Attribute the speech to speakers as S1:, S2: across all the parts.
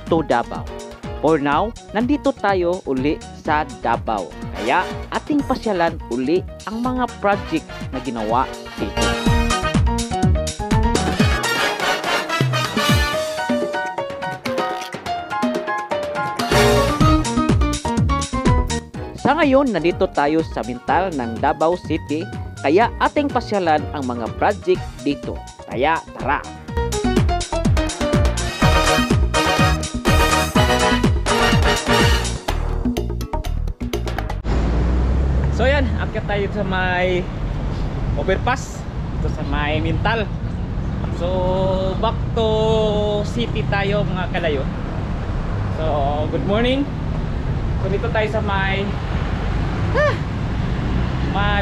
S1: to Davao. For now, nandito tayo uli sa Davao. Kaya ating pasyalan uli ang mga project na ginawa dito. Sa ngayon, nandito tayo sa Mintal ng Davao City. Kaya ating pasyalan ang mga project dito. Kaya tara! So yan, akyat tayo sa may overpass dito sa may Mintal. So back to city tayo mga kalayo. So good morning. So dito tayo sa may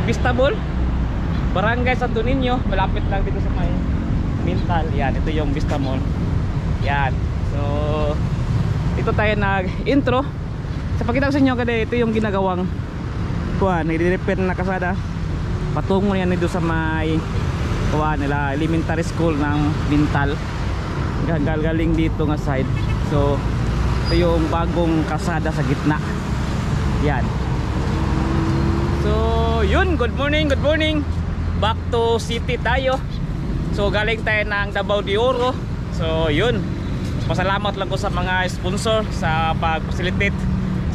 S1: Vista Mall, Barangay Santo Niño. Malapit lang dito sa may Mintal. Yan, ito yung Vista Mall. Yan. So dito tayo nag-intro. Sa pakita ko sa inyo kasi ito yung ginagawang kuha, nire-repair na kasada patungo yan dito sa may kuha nila elementary school ng Mintal. Galing dito nga side. So ito yung bagong kasada sa gitna. Yan. So yun, good morning, good morning. Back to city tayo. So galing tayo ng Davao de Oro. So yun, pasalamat lang ko sa mga sponsor sa pag-facilitate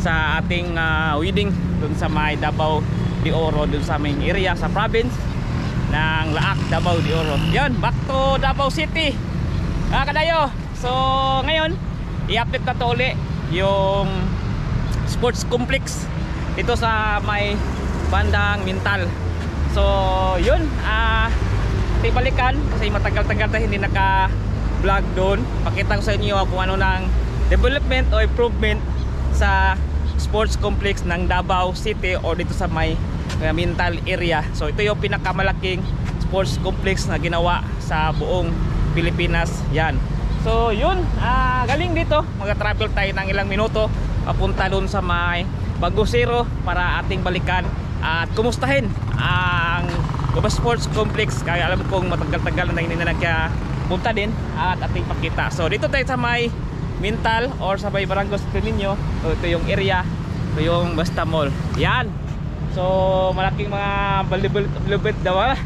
S1: sa ating wedding dun sa may Davao de Oro, dun sa aming area sa province ng Laak, Davao de Oro. Yan, back to Davao City kadayo. So ngayon i-update na to uli yung sports complex dito sa may bandang Mintal. So yun, balikan kasi matagal-tagal tayo hindi naka vlog doon. Pakita ko sa inyo kung ano ng development o improvement sa sports complex ng Davao City o dito sa may Mintal area. So ito yung pinakamalaking sports complex na ginawa sa buong Pilipinas. Yan. So yun, galing dito mag-travel tayo ng ilang minuto papunta doon sa may Bago Zero para ating balikan at kumustahin ang sports complex. Kaya alam kong matagal-tagal na hindi na nagpunta din at ating pakita. So dito tayo sa may Mintal or sa may Barangay Santo Niño. So ito yung area, ito yung Vista Mall. Yan. So malaking mga development daw.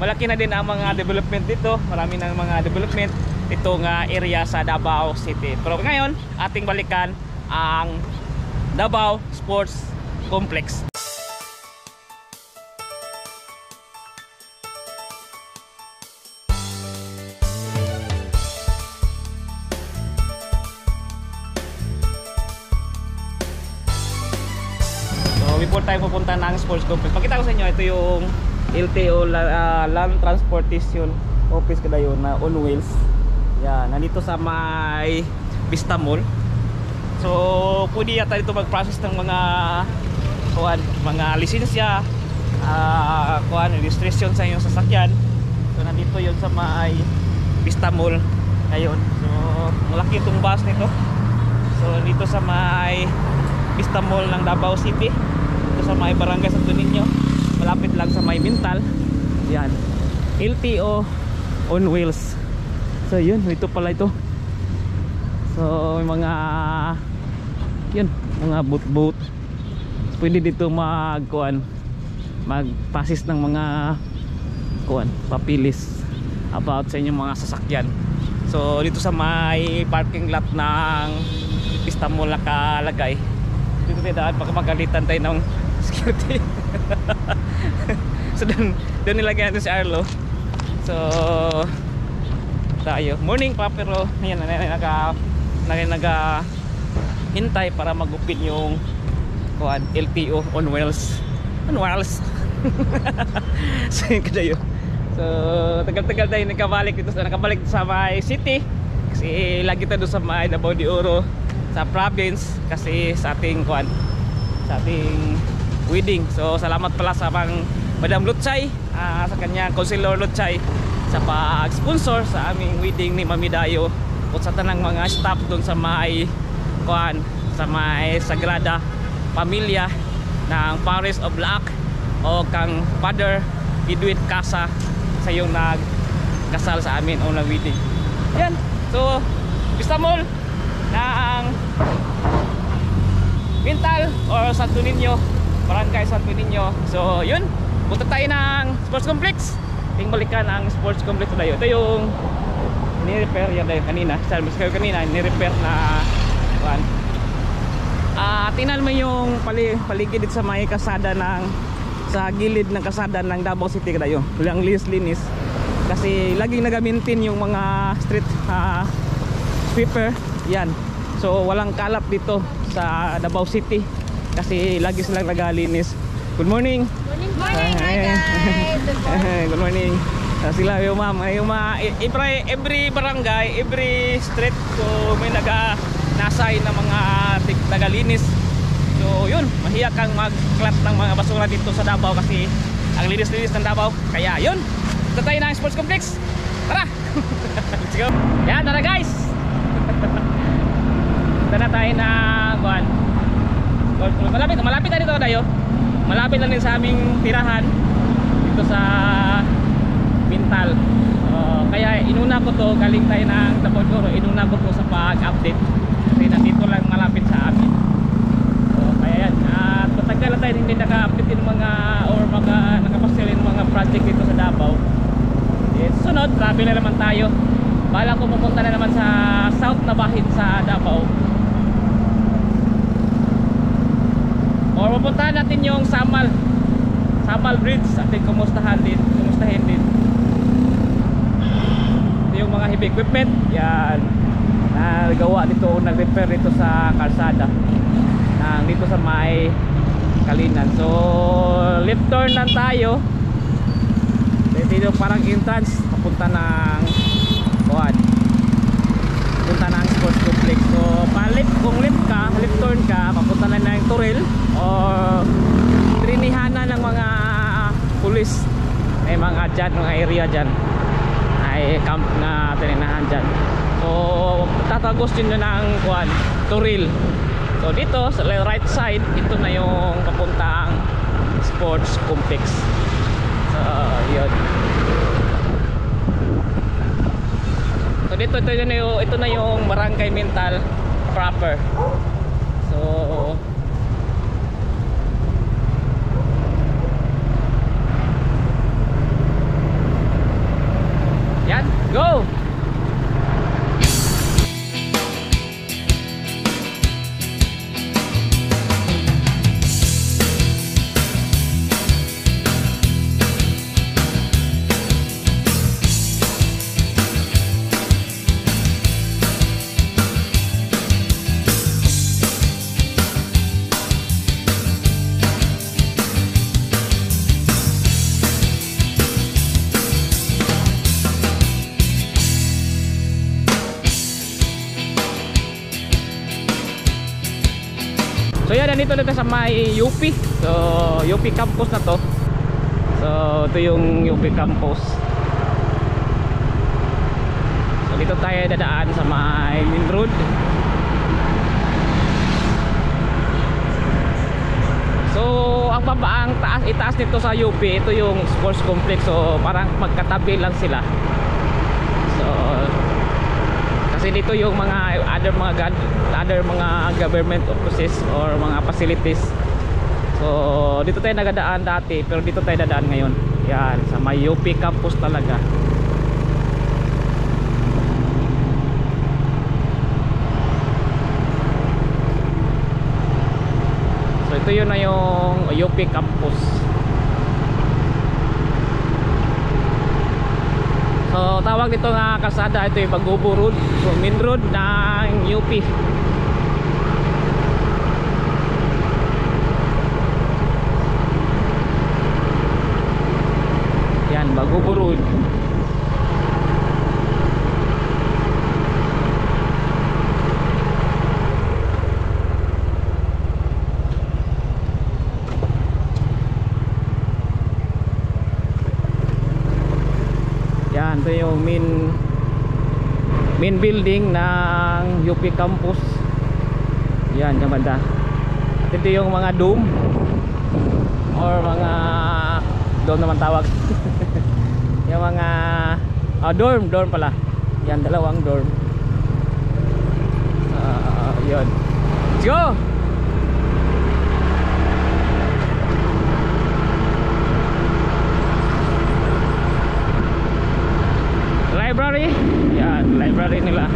S1: Malaki na din ang mga development dito. Marami ng mga development itong area sa Davao City. Pero ngayon ating balikan ang Davao Sports Complex. Before tayo pupunta ng sports complex, pakita ko sa inyo, ito yung LTO, Land Transportation Office kada yun na on wheels. Yan, nandito sa may Vista Mall. So pwede yata dito mag-process ng mga lisensya, registration sa inyong sasakyan. So nandito yun sa may Vista Mall ngayon. So malaki itong bus nito. So dito sa may Vista Mall ng Davao City, sa may Barangay Santo Niño, malapit lang sa may Mintal. Yan, LTO on wheels. So yun, ito pala ito. So may mga boot. Pwede dito magpasis ng mga papilis about sa inyong mga sasakyan. So dito sa may parking lot ng Vista Mall nakalagay. Dito tayo daan, baka magalitan tayo ng security. So doon nilagyan natin si Arlo. So tayo, morning pa, pero ayan, hintay para magupit yung LTO on wheels. So yun kadayo. So tagal-tagal tayo nakabalik sa may city kasi lagi tayo sa may Davao de Oro sa province kasi sa ating wedding. So salamat pala sa Madam Lutsay, sa kanya Councilor Lutsay sa pag-sponsor sa aming wedding ni Mami Dayo at sa tanang mga staff doon sa may Sagrada Pamilya ng Parish of Laak o kang Father Edwin Casa sa yung nagkasal sa amin o na wedding. Yan. So Vista Mall, ng Mintal or Santo Niño, Barangay Santo Niño. So yun, punta tayo ng sports complex. Tingbalikan ang sports complex tayo. Ito yung ni-repair yan tayo kanina. Sabi ko kanina, ni-repair na one. Tingnan mo yung paligid dito sa may kasada ng, sa gilid ng kasada ng Davao City tayo. Walang linis kasi laging nagamintin yung mga street sweeper yan. So walang kalap dito sa Davao City kasi lagi silang nagalinis. Good morning.
S2: Good morning. Hi guys.
S1: Good morning. Sila yung ma'am, every barangay, every street, so may nasay na mga nagalinis. So yun, mahiya kang mag-clat ng mga basura dito sa Davao kasi ang linis-linis ng Davao. Kaya yun, ito tayo ng sports complex. Tara! Let's go! Yan, tara guys! Ito na tayo na malapit na dito tayo. Malapit lang din sa aming tirahan dito sa Mintal. Kaya inuna ko to, galing tayo ng Tapodoro, inuna ko to sa pag-update kasi nandito lang malapit sa amin. So kaya yan, at matagal na tayo hindi naka-update yung mga or nakapasil yung mga project dito sa Davao. Sunod, travel na naman tayo. Bala ko pupunta na naman sa south na bahin sa Davao, or pupuntahan natin yung Samal Bridge. Atin kumustahin din yung mga heavy equipment yan nagawa dito, nag-repair dito sa kalsada dito sa may Kalinan. So left turn lang tayo dito, parang entrance papunta ng sports complex. So kung left turn ka papunta na ng Toril or trinihana ng mga pulis. May mga dyan, mga area dyan ay camp na tininahan dyan. So tatagos din nyo ng Toril. So dito sa right side, ito na yung papuntang sports complex. So yun. So dito ito na yung Barangay Mintal proper. So yan, go! So yan, nandito na sa may UP. So UP campus na to. So ito yung UP campus. So dito tayo dadaan sa may main road. So ang itaas nito sa UP, ito yung sports complex. So parang magkatabi lang sila. So kasi dito yung mga other mga government offices or mga facilities. So dito tayo nagadaan dati, pero dito tayo dadaan ngayon. Yan, sa may UP campus talaga. So ito yun na yung UP campus. So tawag dito nga kalsada, ito yung Bagubo Road. So main road ng UP. Yan, Bagubo Road. Yan, ito yung main building ng UP campus. Yan, yung banda. At ito yung mga dome or mga dome naman tawag. Yung mga dorm pala. Yan, dalawang dorm. Yun. Let's go! Library. Yan, library nila.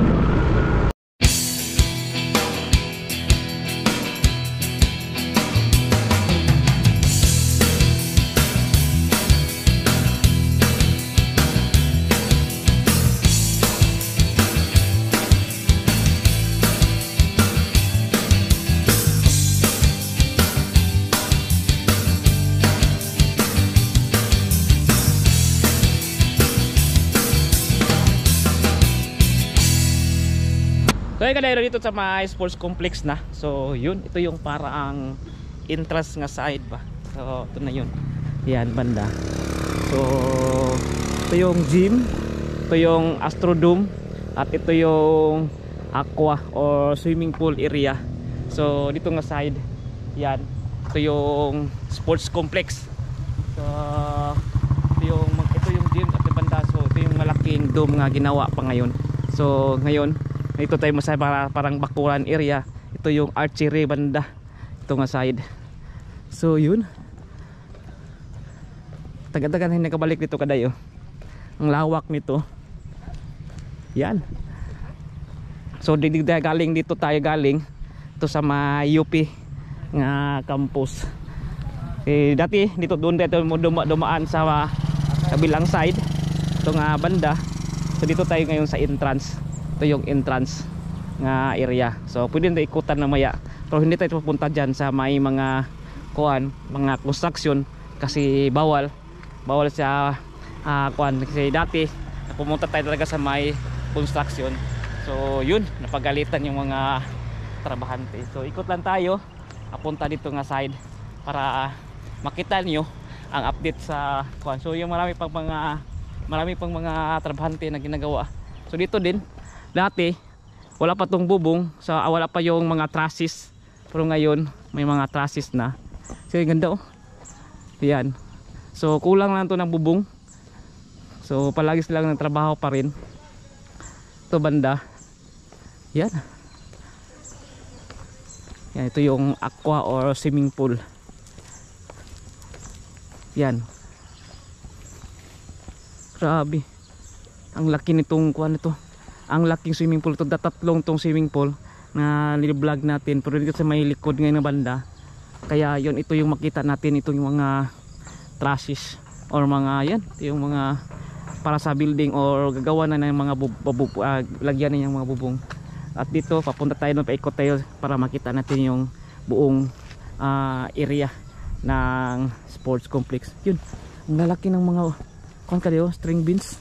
S1: So ay kadayro dito sa may sports complex na. So yun, ito yung parang entrance nga side ba. So ito na yun. Yan banda. So ito yung gym, ito yung Astrodome, at ito yung aqua or swimming pool area. So dito nga side, yan. Ito yung sports complex. So ito yung gym at banda. So ito yung malaking dome nga ginawa pa ngayon. So ngayon ito tayo masay parang bakuran area. Ito yung archery banda. Ito nga side. So yun. Taga-taga na nakabalik dito kadayo. Ang lawak nito. Yan. So galing dito tayo galing. Ito sa may UP nga campus. Dati dito doon dito mo dumaan sa kabilang side. Ito nga banda. So dito tayo ngayon sa entrance. Ito yung entrance nga area. So pwede na ikutan na maya. Pero hindi tayo pupunta dyan sa may mga kuan, mga construction kasi bawal sa kuan. Kasi dati pumunta tayo talaga sa may construction. So yun, napagalitan yung mga trabahante. So ikot lang tayo, papunta dito nga side para makita nyo ang update sa kuan. So yung marami pang mga trabahante na ginagawa. So dito din dati wala pa tong bubong, so wala pa yung mga trusses, pero ngayon may mga trusses na. So ganda oh. Yan. So kulang lang to ng bubong. So palagi silang nagtrabaho pa rin. Ito banda. Yan. Yan, ito yung aqua or swimming pool. Yan. Grabe. Ang laki nitong kuan nito. Ang laking swimming pool to, tatlong tong swimming pool na nil-vlog natin, pero dito sa may likod ngayon na banda. Kaya yon, ito yung makita natin, ito yung mga trusses or mga yan, ito yung mga para sa building or gagawa na ng mga lagyan na yung mga bubong. At dito papunta tayo doon, paikot tayo para makita natin yung buong area ng sports complex. Yun, ang lalaki ng mga string beans.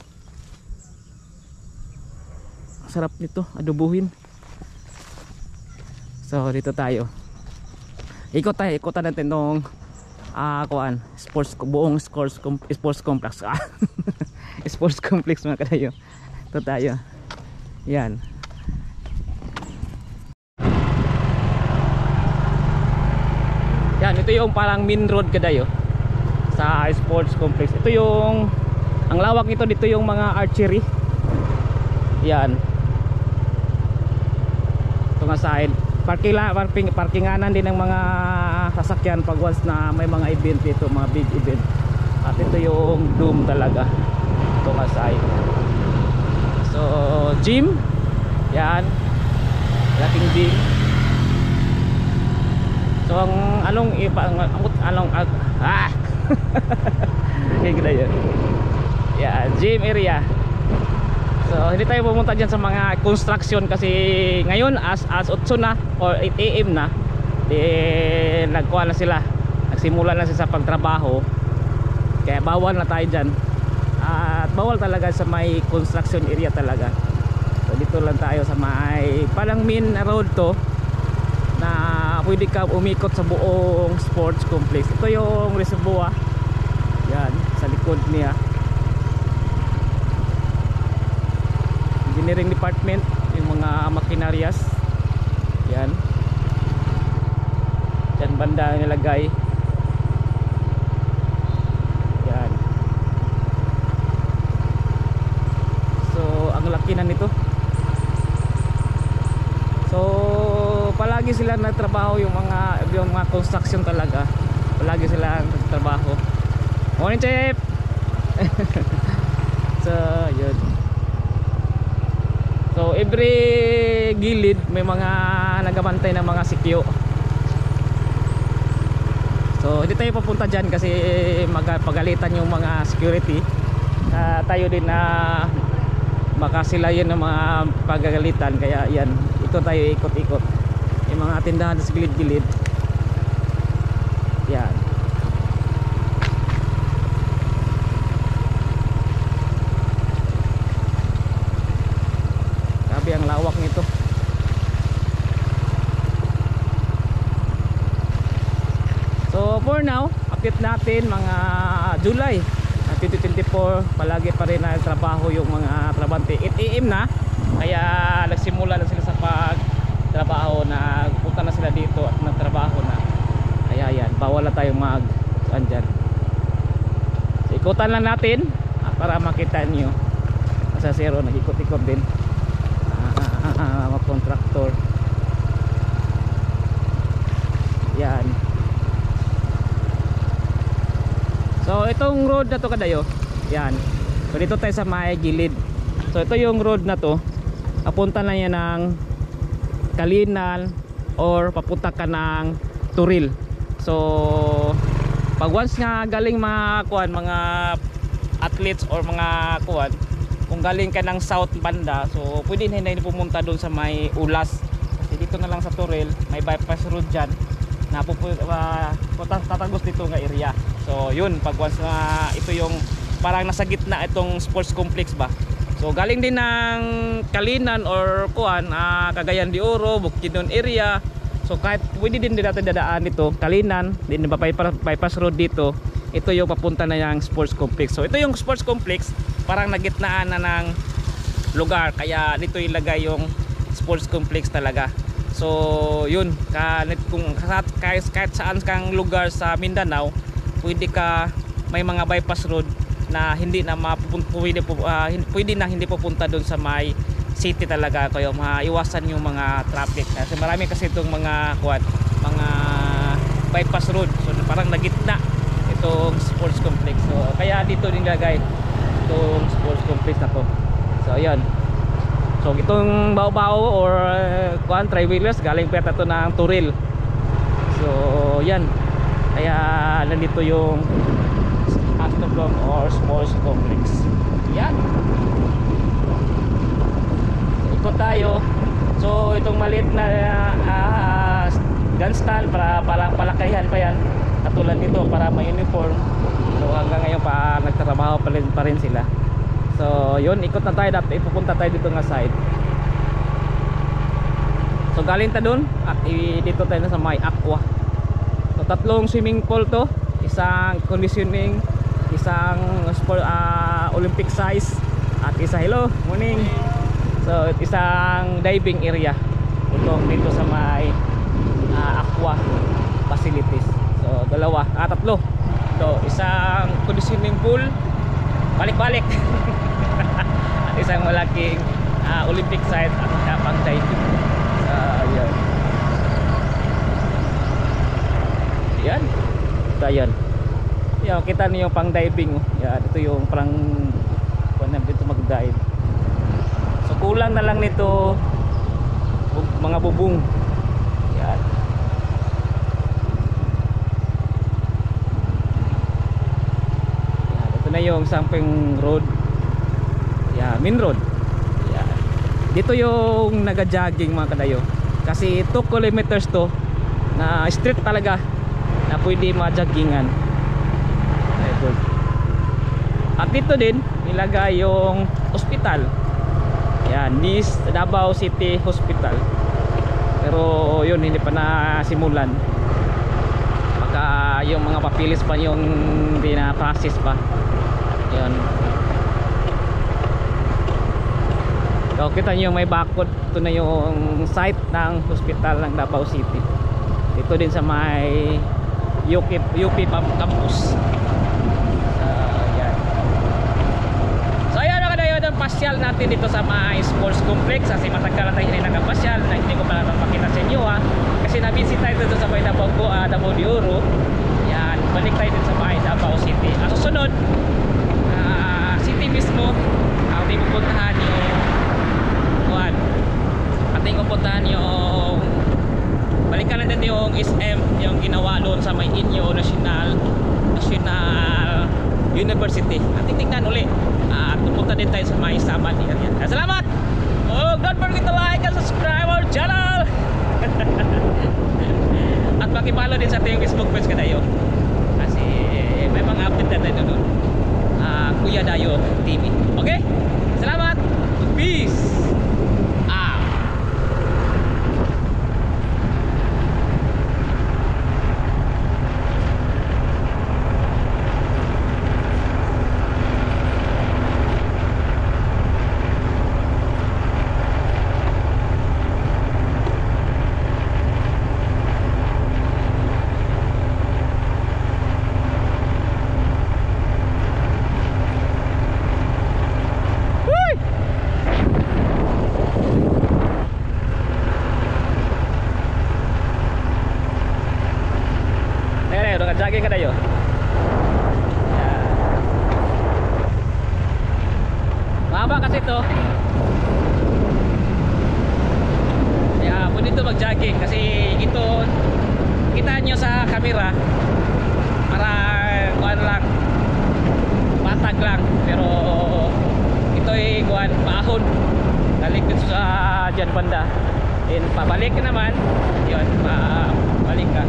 S1: Sarap nito, adobuhin. So dito tayo. Ikutan natin tong buong sports complex. Sports complex mga kadayo. Ito tayo. Yan. Yan, ito yung parang main road kadayo sa sports complex. Ito yung ang lawak nito, dito yung mga archery. Yan. Ito nga side, parkinganan din ng mga sasakyan pag once na may mga event dito, mga big event. At ito yung dome talaga. Ito nga side. So gym. Yan, laking gym. So ang yeah, gym area. So hindi tayo pumunta dyan sa mga construction kasi ngayon as 8 na or 8 AM na, nagkuha na sila, nagsimula na sila sa pagtrabaho, kaya bawal na tayo dyan. At bawal talaga sa may construction area talaga. So dito lang tayo sa may parang main road to na pwede ka umikot sa buong sports complex. Ito yung reservoir. Yan, sa likod niya. Engineering department, yung mga makinaryas. Yan. Diyan banda nilagay. Yan. So ang laki na nito. So palagi sila nagtrabaho yung mga construction talaga. Palagi sila nagtrabaho. Morning, Chef. So, yun. So, every gilid may mga nagabantay ng mga sikyo. So, hindi tayo papunta dyan kasi pagalitan yung mga security. Tayo din na baka sila yun ng mga pagagalitan. Kaya yan, ito tayo ikot-ikot. Yung mga tindahan sa gilid-gilid. Yan. Grabe ang lawak nito. So for now, update natin mga July 2024, palagi pa rin nagtrabaho yung mga trabante. 8 AM na, kaya nagsimula na sila sa pagtrabaho, nagpunta na sila dito at nagtrabaho na. Kaya yan, bawal na tayong andyan. So ikutan lang natin para makita nyo. Sa zero, nag-ikot-ikot din mga contractor. Yan. So itong road na to kadayo, yan. So dito tayo sa may gilid. So ito yung road na to, papunta na yan ng Kalinan or papunta ka ng Turil. So pag once nga galing mga mga athletes or mga kung galing ka ng south banda, so pwede na hindi pumunta doon sa may Ulas. Kasi dito na lang sa Turil, may bypass road dyan na tatagos dito nga area. So yun, pag once na ito yung parang nasa gitna itong sports complex ba. So galing din ng Kalinan or Cagayan de Oro, Bukidnon area. So kahit pwede din natin dadaan dito, Kalinan, din bypass road dito. Ito yung papunta na yung sports complex. So ito yung sports complex, parang nagitnaan na ng lugar, kaya dito ilagay yung sports complex talaga. So yun, kung kahit saan kang lugar sa Mindanao, may mga bypass road na hindi na pwede na hindi pupunta doon sa may city talaga, kaya maiwasan yung mga traffic kasi marami kasi itong mga bypass road. So parang nagitna itong sports complex. So kaya dito nilagay itong sports complex na to. So ayan. So itong bao-bao or tri-wheelers galing pa ito ng Turil. So yan. Kaya nandito yung Astrodome or sports complex. Yan. So, ikot tayo. So itong maliit na gun stand para palakayan pa yan. Katulad nito para may uniform. So hanggang ngayon pa nagtatrabaho pa rin sila. So yun, ikot na tayo, dapat ipupunta tayo dito nga side. So galing ta doon at dito tayo na sa may aqua. So tatlong swimming pool to, isang conditioning, isang Olympic size, at hello, morning. So isang diving area itong dito sa may aqua facilities. So tatlo. So isang conditioning pool, balik-balik. At isang malaking Olympic site at pang diving. Yan. Yan. Ito yan. Yan, kita niyo yung pang diving. Yan, ito yung parang dito mag-dive. So kulang na lang nito mga bubong. Yan. Yan, ito na yung samping road. Yan, main road. Yan. Dito yung naga-jogging mga kadayo. Kasi 2 kilometers to na street talaga na pwede ma-joggingan. At dito din nilagay yung hospital. Yan, this Davao City Hospital. Pero yun, hindi pa nasimulan. Baka yung mga papilis pa yung hindi na process pa. Yan. So kita nyo may bakod. Ito na yung site ng hospital ng Davao City. Dito din sa may UP campus. pasyal natin dito sa may sports complex kasi matagal na tayo hindi nakapasyal na hindi ko pala napakita sa inyo ha. Kasi nabisit tayo dito sa may Davao de Oro. Yan, balik tayo dito sa may Davao City. Susunod, city mismo, ating pupuntahan yung kuwan. Ating pupuntahan yung balikan natin yung SM, yung ginawa doon sa may Inyo National University. Ating tingnan uli. At pupunta din tayo sa may Saman area. Salamat! Oh, don't forget to like and subscribe our channel! At pakipalo din sa ating Facebook page ka tayo. Kasi may mga update na tayo doon. Kuya Dayo TV. Okay? Salamat! Peace! Jogging ka tayo. Mahaba kasi ito. Kaya pwede ito mag-jogging kasi ito kita nyo sa camera para kuhan lang, patag lang, pero ito ay kuhan, paahon balik dito sa dyan banda, then pabalik ka naman yun, pabalik ka.